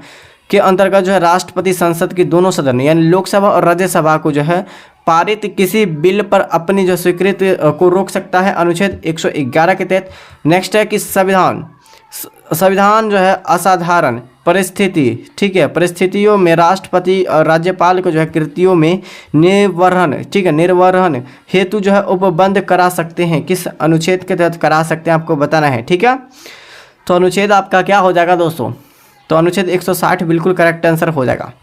के अंतर्गत जो है राष्ट्रपति संसद की दोनों सदन यानी लोकसभा और राज्यसभा को जो है पारित किसी बिल पर अपनी जो स्वीकृति को रोक सकता है अनुच्छेद 111 के तहत। नेक्स्ट है कि संविधान जो है असाधारण परिस्थिति, ठीक है, परिस्थितियों में राष्ट्रपति और राज्यपाल को जो है कृतियों में निर्वहन, ठीक है, निर्वहन हेतु जो है उपबंध करा सकते हैं, किस अनुच्छेद के तहत करा सकते हैं आपको बताना है, ठीक है। तो अनुच्छेद आपका क्या हो जाएगा दोस्तों, तो अनुच्छेद 160 बिल्कुल करेक्ट आंसर हो जाएगा।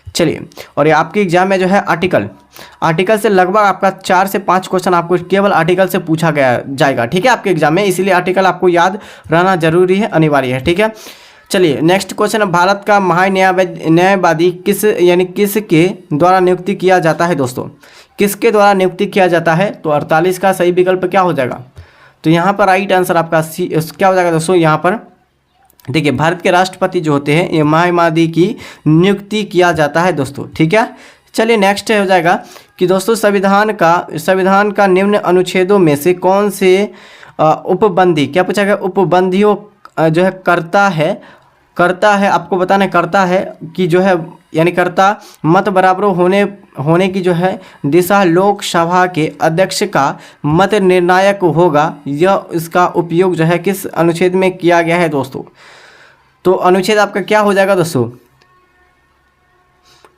चलिए, और ये आपके एग्जाम में जो है आर्टिकल से लगभग आपका 4 से 5 क्वेश्चन आपको केवल आर्टिकल से पूछा गया जाएगा, ठीक है, आपके एग्जाम में, इसीलिए आर्टिकल आपको याद रहना जरूरी है, अनिवार्य है, ठीक है। चलिए नेक्स्ट क्वेश्चन, भारत का न्यायवादी किसके द्वारा नियुक्ति किया जाता है दोस्तों, किसके द्वारा नियुक्ति किया जाता है। तो 48 का सही विकल्प क्या हो जाएगा, तो यहाँ पर राइट आंसर आपका सी क्या हो जाएगा दोस्तों। यहाँ पर देखिए भारत के राष्ट्रपति जो होते हैं ये न्यायवादी की नियुक्ति किया जाता है दोस्तों, ठीक है। चलिए नेक्स्ट हो जाएगा कि दोस्तों संविधान का निम्न अनुच्छेदों में से कौन से उपबंधी, क्या पूछा गया, उपबंधियों जो है करता है आपको बताना, करता है कि जो है यानी करता मत बराबर होने की जो है दिशा लोकसभा के अध्यक्ष का मत निर्णायक होगा, यह इसका उपयोग जो है किस अनुच्छेद में किया गया है दोस्तों। तो अनुच्छेद आपका क्या हो जाएगा दोस्तों,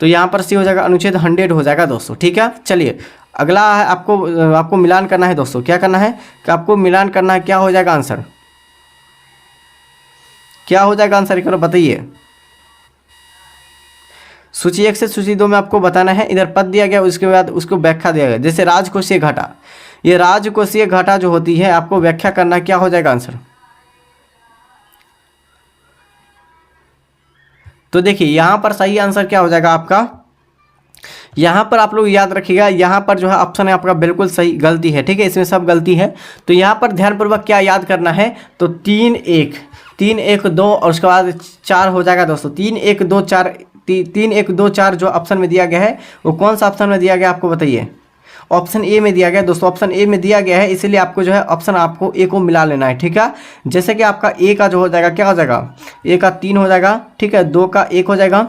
तो यहाँ पर सी हो जाएगा, अनुच्छेद 100 हो जाएगा दोस्तों, ठीक है। चलिए अगला है आपको मिलान करना है दोस्तों, क्या करना है कि आपको मिलान करना है, क्या हो जाएगा आंसर, क्या हो जाएगा आंसर, एक बार बताइए। सूची 1 से सूची 2 में आपको बताना है, इधर पद दिया गया उसके बाद उसको व्याख्या दिया गया, जैसे राजकोषीय घाटा, ये राजकोषीय घाटा जो होती है आपको व्याख्या करना, क्या हो जाएगा आंसर। तो देखिए यहाँ पर सही आंसर क्या हो जाएगा आपका, यहाँ पर आप लोग याद रखिएगा, यहाँ पर जो है ऑप्शन है आपका बिल्कुल सही, गलती है, ठीक है, इसमें सब गलती है। तो यहाँ पर ध्यानपूर्वक क्या याद करना है, तो 3 1 2 और उसके बाद 4 हो जाएगा दोस्तों, 3 1 2 4 3 1 2 4 जो ऑप्शन में दिया गया है वो कौन सा ऑप्शन में दिया गया आपको बताइए। ऑप्शन ए में दिया गया दोस्तों, ऑप्शन ए में दिया गया है, इसीलिए आपको जो है ऑप्शन आपको ए को मिला लेना है, ठीक है। जैसे कि आपका ए का जो हो जाएगा क्या हो जाएगा, ए का 3 हो जाएगा, ठीक है, 2 का 1 हो जाएगा,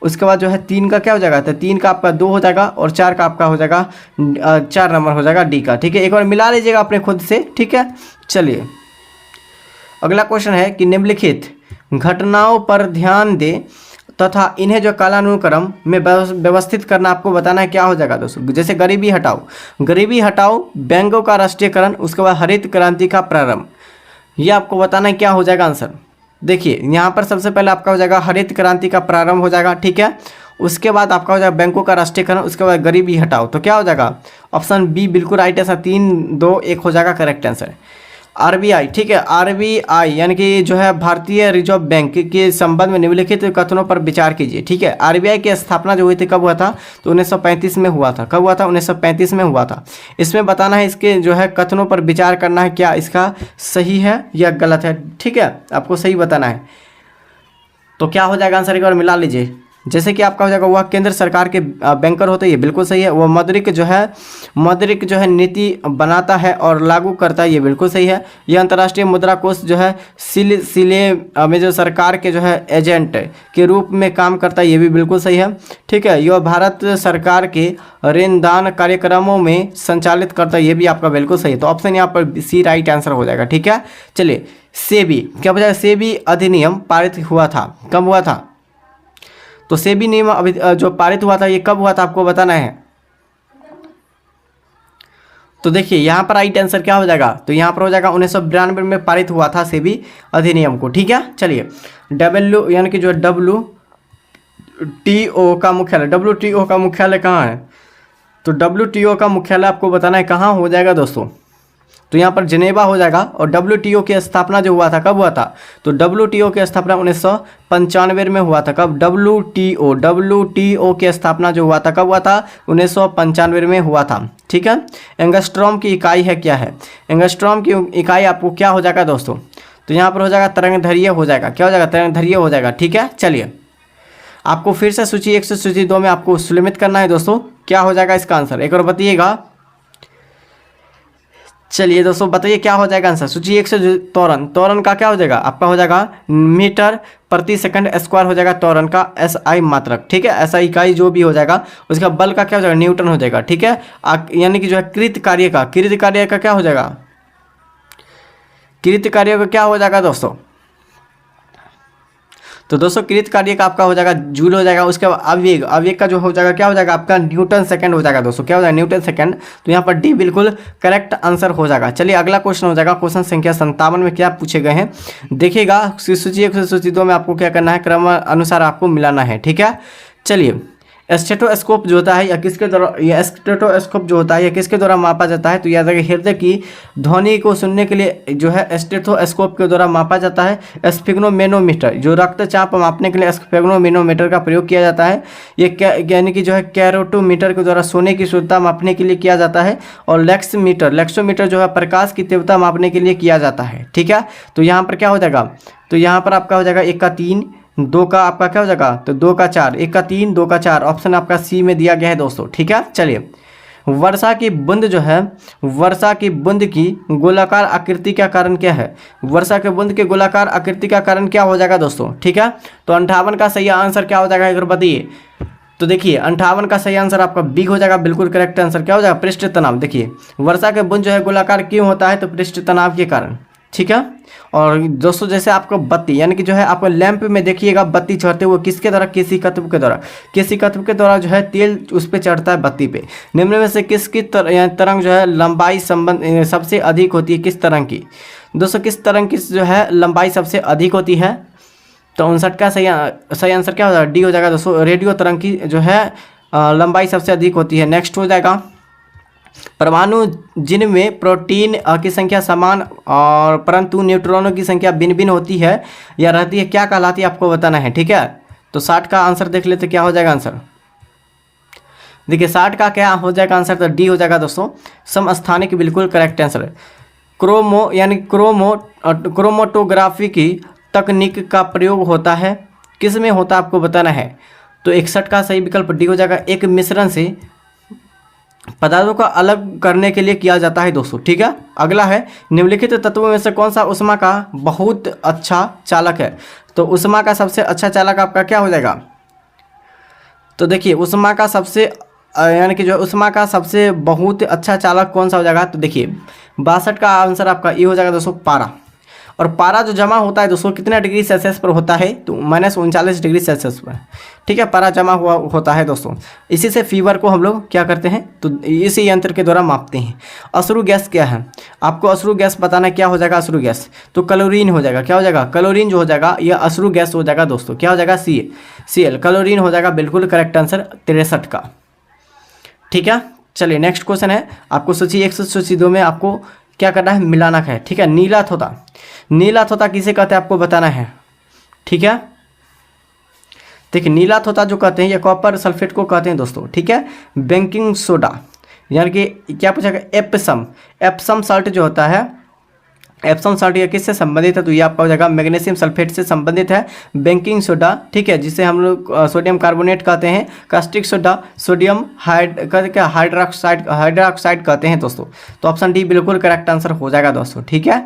उसके बाद जो है 3 का क्या हो जाएगा, तो 3 का आपका 2 हो जाएगा और 4 का आपका हो जाएगा 4 नंबर हो जाएगा डी का, ठीक है। एक बार मिला लीजिएगा अपने खुद से, ठीक है। चलिए अगला क्वेश्चन है कि निम्नलिखित घटनाओं पर ध्यान दे तथा इन्हें जो कालानुक्रम में व्यवस्थित करना आपको बताना है, क्या हो जाएगा दोस्तों। जैसे गरीबी हटाओ, बैंकों का राष्ट्रीयकरण, उसके बाद हरित क्रांति का प्रारंभ, ये आपको बताना है क्या हो जाएगा आंसर। देखिए यहाँ पर सबसे पहले आपका हो जाएगा हरित क्रांति का प्रारंभ हो जाएगा, ठीक है। उसके बाद आपका हो जाएगा बैंकों का राष्ट्रीयकरण, उसके बाद गरीबी हटाओ, तो क्या हो जाएगा ऑप्शन बी बिल्कुल राइट आंसर, 3 2 1 हो जाएगा करेक्ट आंसर। आरबीआई, ठीक है, आरबीआई यानी कि जो है भारतीय रिजर्व बैंक के संबंध में निम्नलिखित कथनों पर विचार कीजिए, ठीक है। आरबीआई की स्थापना जो हुई थी कब हुआ था, तो 1935 में हुआ था, कब हुआ था, 1935 में हुआ था। इसमें बताना है इसके जो है कथनों पर विचार करना है, क्या इसका सही है या गलत है, ठीक है, आपको सही बताना है। तो क्या हो जाएगा आंसर, एक बार मिला लीजिए। जैसे कि आपका हो जाएगा वह केंद्र सरकार के बैंकर होते हैं, ये बिल्कुल सही है। वह मौद्रिक जो है नीति बनाता है और लागू करता है, ये बिल्कुल सही है। यह अंतर्राष्ट्रीय मुद्रा कोष जो है सिले में जो सरकार के जो है एजेंट के रूप में काम करता है, ये भी बिल्कुल सही है, ठीक है। यह भारत सरकार के ऋणदान कार्यक्रमों में संचालित करता है, ये भी आपका बिल्कुल सही है। तो ऑप्शन यहाँ पर सी राइट आंसर हो जाएगा, ठीक है। चलिए सेबी, क्या बजाय सेबी अधिनियम पारित हुआ था, कब हुआ था, तो सेबी नियम अभी जो पारित हुआ था ये कब हुआ था आपको बताना है। तो देखिए यहाँ पर राइट आंसर क्या हो जाएगा, तो यहाँ पर हो जाएगा 1992 में पारित हुआ था सेबी अधिनियम को, ठीक है। चलिए डब्ल्यू यानी कि जो WTO का मुख्यालय कहाँ है, तो WTO का मुख्यालय आपको बताना है कहाँ हो जाएगा दोस्तों। तो यहाँ पर जिनेवा हो जाएगा। और WTO की स्थापना जो हुआ था कब हुआ था, तो WTO की स्थापना 1995 में हुआ था। कब, WTO की स्थापना जो हुआ था कब हुआ था, 1995 में हुआ था, ठीक है। एंगस्ट्रॉम की इकाई है, क्या है एंगस्ट्रॉम की इकाई, आपको क्या हो जाएगा दोस्तों, तो यहाँ पर हो जाएगा तरंगधैर्घ्य हो जाएगा, क्या हो जाएगा तरंगधैर्घ्य हो जाएगा, ठीक है। चलिए आपको फिर से सूची 1 से सूची 2 में आपको सुलमित करना है दोस्तों, क्या हो जाएगा इसका आंसर, एक और बताइएगा। चलिए दोस्तों बताइए क्या हो जाएगा आंसर। सूची 1 से त्वरण, त्वरण का क्या हो जाएगा आपका, हो जाएगा मीटर प्रति सेकंड स्क्वायर हो जाएगा त्वरण का, SI मात्रक, ठीक है, SI इकाई जो भी हो जाएगा। उसका बल का क्या हो जाएगा, न्यूटन हो जाएगा, ठीक है। यानी कि जो है कृत कार्य का क्या हो जाएगा, कृत कार्य का क्या हो जाएगा दोस्तों। तो दोस्तों कृत कार्य का आपका हो जाएगा जूल हो जाएगा। उसके बाद आवेग, आवेग का जो हो जाएगा क्या हो जाएगा आपका, न्यूटन सेकंड हो जाएगा दोस्तों, क्या हो जाएगा, न्यूटन सेकंड। तो यहाँ पर डी बिल्कुल करेक्ट आंसर हो जाएगा। चलिए अगला क्वेश्चन हो जाएगा क्वेश्चन संख्या 57 में क्या पूछे गए हैं देखिएगा। सूची 1 से सूची 2 में आपको क्या करना है, क्रम अनुसार आपको मिलाना है, ठीक है। चलिए स्टेथोस्कोप जो होता है या किसके द्वारा, या स्टेथोस्कोप जो होता है या किसके द्वारा मापा जाता है, तो याद रखिए हृदय की ध्वनि को सुनने के लिए जो है स्टेथोस्कोप के द्वारा मापा जाता है। स्फिग्नोमेनोमीटर जो रक्तचाप मापने के लिए स्फिग्नोमेनोमीटर का प्रयोग किया जाता है। ये यानी कि जो है कैरोटोमीटर के द्वारा सोने की शुद्धता मापने के लिए किया जाता है। और लेक्सोमीटर जो है प्रकाश की तीव्रता मापने के लिए किया जाता है, ठीक है। तो यहाँ पर क्या हो जाएगा, तो यहाँ पर आपका हो जाएगा 1 का 3, 2 का आपका क्या हो जाएगा, तो 2 का 4, 1 का 3, 2 का 4, ऑप्शन आपका सी में दिया गया है दोस्तों, ठीक है। चलिए वर्षा की बूंद जो है, वर्षा की बूंद की गोलाकार आकृति का कारण क्या है, वर्षा के बूंद के गोलाकार आकृति का कारण क्या हो जाएगा दोस्तों, ठीक है। तो 58 का सही आंसर क्या हो जाएगा एक बार बताइए। तो देखिए 58 का सही आंसर आपका बी हो जाएगा, बिल्कुल करेक्ट आंसर क्या हो जाएगा, पृष्ठ तनाव। देखिए वर्षा के बूंद जो है गोलाकार क्यों होता है, तो पृष्ठ तनाव के कारण, ठीक है। और दोस्तों जैसे आपको बत्ती यानी कि जो है आपको लैंप में देखिएगा बत्ती चढ़ते हुए किसके द्वारा, केशिकत्व के द्वारा, केशिकत्व के द्वारा जो है तेल उस पर चढ़ता है बत्ती पे। निम्न में से किसकी तरंग जो है लंबाई संबंध सबसे अधिक होती है, किस तरंग की दोस्तों, किस तरंग की जो है लंबाई सबसे अधिक होती है। तो 59 का सही आंसर क्या हो जाएगा, डी हो जाएगा दोस्तों, रेडियो तरंग की जो है लंबाई सबसे अधिक होती है। नेक्स्ट हो जाएगा परमाणु जिनमें प्रोटीन की संख्या समान और परंतु न्यूट्रॉनों की संख्या भिन्न भिन्न होती है या रहती है, क्या कहलाती है आपको बताना है, ठीक है। तो 60 का आंसर देख लेते क्या हो जाएगा आंसर। देखिए 60 का क्या हो जाएगा आंसर, तो डी हो जाएगा दोस्तों, समस्थानिक, बिल्कुल करेक्ट आंसर है। क्रोमोटोग्राफी की तकनीक का प्रयोग होता है, किस में होता है आपको बताना है। तो 61 का सही विकल्प डी हो जाएगा, एक मिश्रण से पदार्थों का अलग करने के लिए किया जाता है दोस्तों, ठीक है। अगला है निम्नलिखित तत्वों में से कौन सा ऊष्मा का बहुत अच्छा चालक है। तो ऊष्मा का सबसे अच्छा चालक आपका क्या हो जाएगा। तो देखिए ऊष्मा का सबसे यानी कि जो ऊष्मा का सबसे बहुत अच्छा चालक कौन सा हो जाएगा। तो देखिए 62 का आंसर आपका ये हो जाएगा दोस्तों, पारा। और पारा जो जमा होता है दोस्तों कितना डिग्री सेल्सियस पर होता है, तो -39 डिग्री सेल्सियस पर, ठीक है, पारा जमा हुआ होता है दोस्तों। इसी से फीवर को हम लोग क्या करते हैं, तो इसी यंत्र के द्वारा मापते हैं। अश्रु गैस क्या है, आपको अश्रु गैस बताना क्या हो जाएगा अश्रु गैस, तो क्लोरीन हो जाएगा, क्या हो जाएगा, क्लोरीन जो हो जाएगा यह अश्रु गैस हो जाएगा दोस्तों, क्या हो जाएगा, Cl, क्लोरीन हो जाएगा, बिल्कुल करेक्ट आंसर 63 का, ठीक है। चलिए नेक्स्ट क्वेश्चन है, आपको सूची 1 से सूची 2 में आपको क्या करना है, मिलाना है, ठीक है। नीला तोता, नीला तोता किसे कहते हैं आपको बताना है, ठीक है। देखिए नीला तोता जो कहते हैं ये कॉपर सल्फेट को कहते हैं दोस्तों, ठीक है। बेकिंग सोडा यानी कि क्या पूछा गया, एप्सम साल्ट जो होता है, एप्सम साल्ट ये किससे संबंधित है, तो ये आपका हो जाएगा मैग्नीशियम सल्फेट से संबंधित है। बेकिंग सोडा, ठीक है, जिसे हम लोग सोडियम कार्बोनेट कहते हैं। कास्टिक सोडा सोडियम हाइड्रोक्साइड कहते हैं दोस्तों। तो ऑप्शन डी बिल्कुल करेक्ट आंसर हो जाएगा दोस्तों, ठीक है।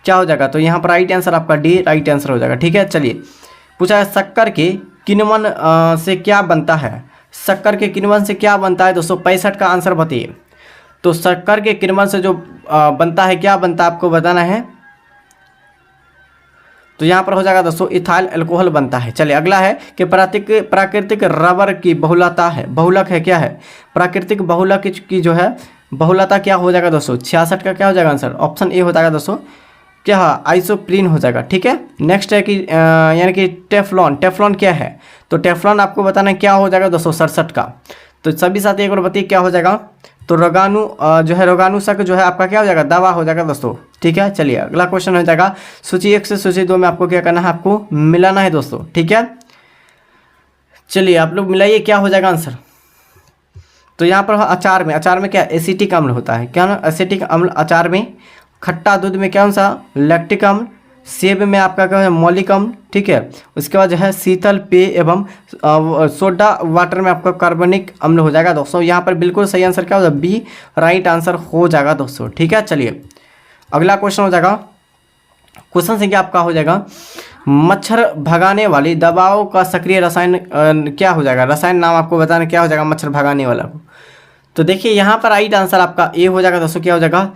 क्या हो जाएगा, तो यहाँ पर राइट आंसर आपका डी राइट आंसर हो जाएगा, ठीक है। चलिए पूछा है शक्कर के किण्वन से क्या बनता है, शक्कर के किण्वन से क्या बनता है दोस्तों, 65 का आंसर बताइए। तो शक्कर के किण्वन से जो बनता है, क्या बनता है आपको बताना है। तो यहाँ पर हो जाएगा दोस्तों इथाइल अल्कोहल बनता है। चलिए अगला है कि प्राकृतिक रबर की बहुलता है, बहुलक है, क्या है, प्राकृतिक बहुलक की जो है बहुलता क्या हो जाएगा दोस्तों, 66 का क्या हो जाएगा आंसर, ऑप्शन ए हो जाएगा दोस्तों, क्या है, आइसोप्रीन हो जाएगा, ठीक है। नेक्स्ट है कि यानी कि टेफ्लॉन क्या है, तो टेफ्लॉन आपको बताना है क्या हो जाएगा दोस्तों, 67 का। तो सभी साथी एक बार बताइए क्या हो जाएगा, तो रोगाणु जो है रोगाणुशक जो है आपका क्या हो जाएगा, दवा हो जाएगा दोस्तों, ठीक है। चलिए अगला क्वेश्चन हो जाएगा सूची 1 से सूची 2 में आपको क्या करना है, आपको मिलाना है दोस्तों, ठीक है। चलिए आप लोग मिलाइए क्या हो जाएगा आंसर। तो यहाँ पर अचार में क्या एसिटिक अम्ल होता है, क्या ना, एसिटिक अम्ल अचार में। खट्टा दूध में कौन सा, लैक्टिक अम्ल। सेब में आपका क्या है, मौलिक अम्ल, ठीक है। उसके बाद जो है शीतल पेय एवं सोडा वाटर में आपका कार्बनिक अम्ल हो जाएगा दोस्तों। यहाँ पर बिल्कुल सही आंसर क्या होगा, बी राइट आंसर हो जाएगा दोस्तों, ठीक है। चलिए अगला क्वेश्चन हो जाएगा, क्वेश्चन संख्या आपका हो जाएगा, मच्छर भगाने वाली दवाओं का सक्रिय रसायन क्या हो जाएगा, रसायन नाम आपको बताना क्या हो जाएगा मच्छर भगाने वाला को। तो देखिए यहाँ पर राइट आंसर आपका ए हो जाएगा दोस्तों, क्या हो जाएगा,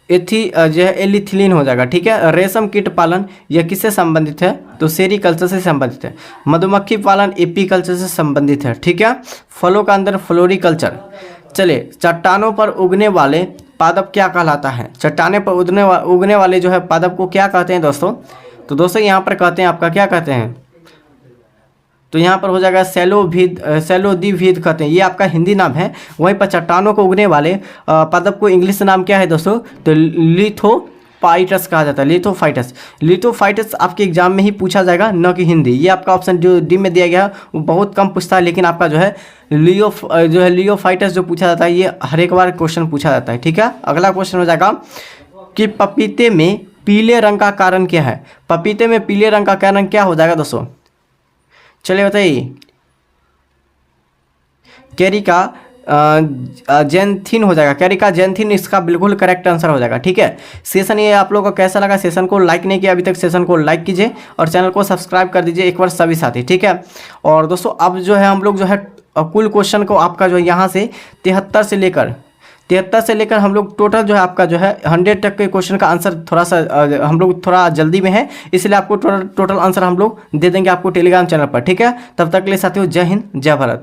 जो है एलिथिलीन हो जाएगा, ठीक है। रेशम कीट पालन यह किससे संबंधित है, तो सेरीकल्चर से संबंधित है। मधुमक्खी पालन एपीकल्चर से संबंधित है, ठीक है। फलों का अंदर फ्लोरिकल्चर। चलिए चट्टानों पर उगने वाले पादप क्या कहलाता है, चट्टाने पर उगने वाले जो है पादप को क्या कहते हैं दोस्तों। तो दोस्तों यहाँ पर कहते हैं आपका क्या कहते हैं, तो यहाँ पर हो जाएगा सैलोदीभिद कहते हैं, ये आपका हिंदी नाम है। वहीं पर चट्टानों को उगने वाले पादप को इंग्लिश नाम क्या है दोस्तों, तो लिथोफाइटस कहा जाता है, लिथोफाइटस। लिथोफाइटस आपके एग्जाम में ही पूछा जाएगा, न कि हिंदी। ये आपका ऑप्शन जो डी में दिया गया है वो बहुत कम पूछता है, लेकिन आपका जो है लियोफाइटस जो पूछा जाता है ये हर एक बार क्वेश्चन पूछा जाता है, ठीक है। अगला क्वेश्चन हो जाएगा कि पपीते में पीले रंग का कारण क्या है, पपीते में पीले रंग का कारण क्या हो जाएगा दोस्तों। चलिए बताइए, कैरिका जेंथिन हो जाएगा, कैरिका जेंथिन इसका बिल्कुल करेक्ट आंसर हो जाएगा, ठीक है। सेशन ये आप लोगों को कैसा लगा, सेशन को लाइक नहीं किया अभी तक, सेशन को लाइक कीजिए और चैनल को सब्सक्राइब कर दीजिए एक बार सभी साथी, ठीक है। और दोस्तों अब जो है हम लोग जो है कुल क्वेश्चन को आपका जो है यहाँ से 73 से लेकर हम लोग टोटल जो है आपका जो है 100 तक के क्वेश्चन का आंसर थोड़ा सा हम लोग थोड़ा जल्दी में है, इसलिए आपको टोटल आंसर हम लोग दे देंगे आपको टेलीग्राम चैनल पर, ठीक है। तब तक के लिए साथियों जय हिंद जय भारत।